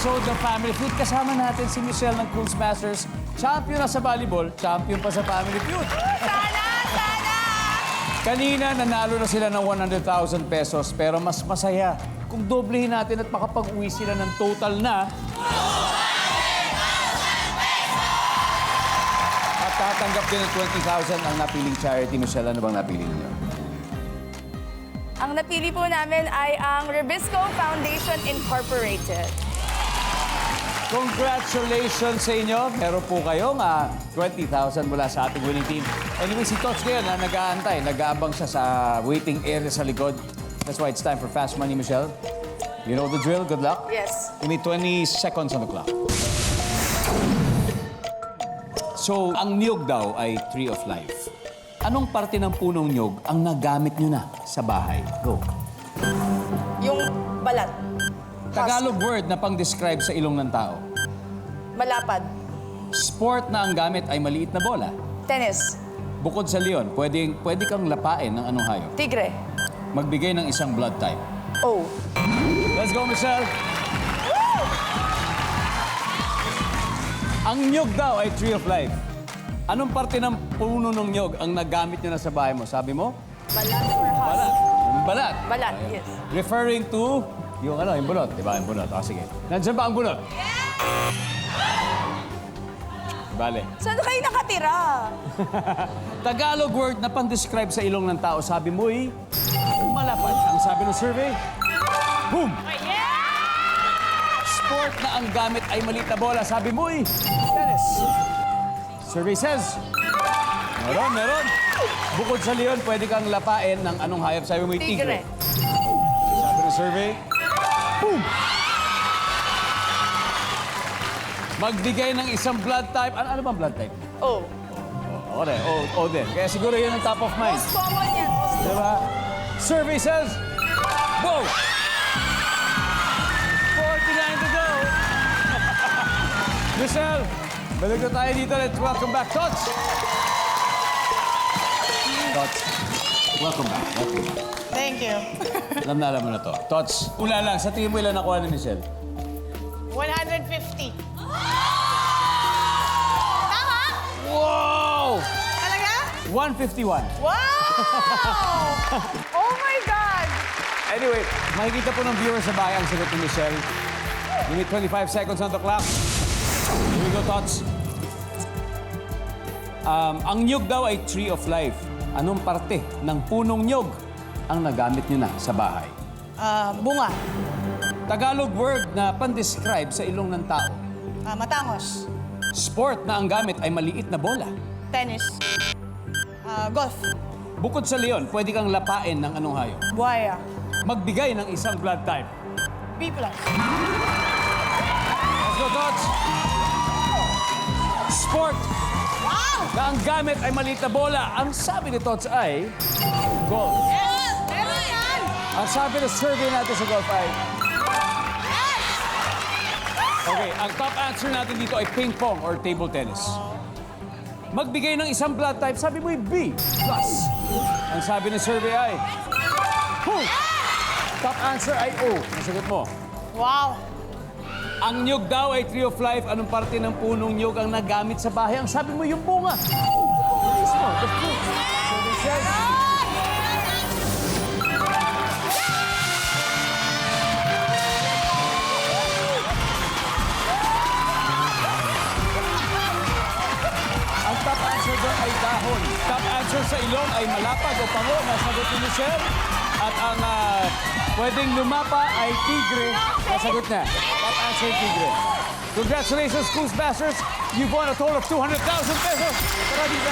episode ng Family Feud. Kasama natin si Michelle ng Cruise Masters. Champion na sa volleyball, champion pa sa Family Feud. Sana! Sana! Kanina, nanalo na sila ng 100,000 pesos. Pero mas masaya kung doblehin natin at makapag-uwi sila ng total na... At tatanggap din ng 20,000 ang napiling charity. Michelle, ano bang napili niyo? Ang napili po namin ay ang Ribisco Foundation Incorporated. Congratulations sa inyo. Meron po kayong 20,000 mula sa ating winning team. Anyway, si Tots ngayon nag-aantay. Nag-aabang siya sa waiting area sa likod. That's why it's time for Fast Money, Michelle. You know the drill. Good luck. Yes. Give me 20 seconds on the clock. So, ang niyog daw ay Tree of Life. Anong parte ng punong niyog ang nagamit niyo na sa bahay? Go. Yung balat. Tagalog word na pang-describe sa ilong ng tao. Malapad. Sport na ang gamit ay maliit na bola. Tennis. Bukod sa leon, pwede kang lapain ng anong hayop. Tigre. Magbigay ng isang blood type. O. Let's go, Michelle! Ang nyog daw ay Tree of Life. Anong parte ng puno ng nyog ang nagamit nyo na sa bahay mo? Sabi mo? Balat or husk? Balat. Yung balat. Balat, yes. Referring to yung yung bunot. Diba? Yung bunot. Sige. Nandiyan ba ang bunot? Bale. Saan kayo nakatira? Tagalog word na pang-describe sa ilong ng tao. Sabi mo malapad. Ang sabi ng survey? Boom! Sport na ang gamit ay maliit na bola. Sabi mo tennis. Survey says, meron. Bukod sa leon, pwede kang lapain ng anong hayop. Sabi mo tigre. Sabi ng survey, boom! Magbigay ng isang blood type. Ano bang blood type? O. Okay, O din. Kaya siguro yun ang top of mind. Most common yan. Diba? Survey says, whoa! 49 to go. Michelle, balik na tayo dito. Let's welcome back, Tots. Tots, welcome back. Thank you. Alam mo na to. Tots, una lang. Sa tingin mo ilan nakuha ni Michelle? 150. Tama? Wow! Talaga? 151. Wow! Oh my God! Anyway, makikita po ng viewers sa bahay ang sagot ni Michelle. Give me 25 seconds on the clock. Here we go, Tots. Ang nyug daw ay Tree of Life. Anong parte ng punong nyug ang nagamit niyo na sa bahay? Bunga. Tagalog word na pan-describe sa ilong ng tao. Matangos. Sport na ang gamit ay maliit na bola. Tennis. Golf. Bukod sa leon, pwede kang lapain ng anong hayop. Buhaya. Magbigay ng isang blood type. B+. Let's go, Tots! Sport Wow! na ang gamit ay maliit na bola. Ang sabi ni Tots ay golf. Yes! Meron yan! Ang sabi ng survey natin sa golf ay... Okay, ang top answer natin dito ay ping pong or table tennis. Magbigay ng isang blood type, sabi mo ay B+. Ang sabi ng survey ay... Top answer ay O. Nasagot mo. Wow! Ang nyug daw ay Tree of Life. Anong parte ng punong nyug ang nagamit sa bahay? Ang sabi mo yung bunga. Mismo, the fruit. Survey says... Ang top answer doon ay dahon. Top answer sa ilong ay malapad o pango. Nasagot ni Michelle. At ang pwedeng lumapa ay tigre. Nasagot na. Top answer, tigre. Congratulations, Cruise Masters. You've won a total of 200,000 pesos. Maraming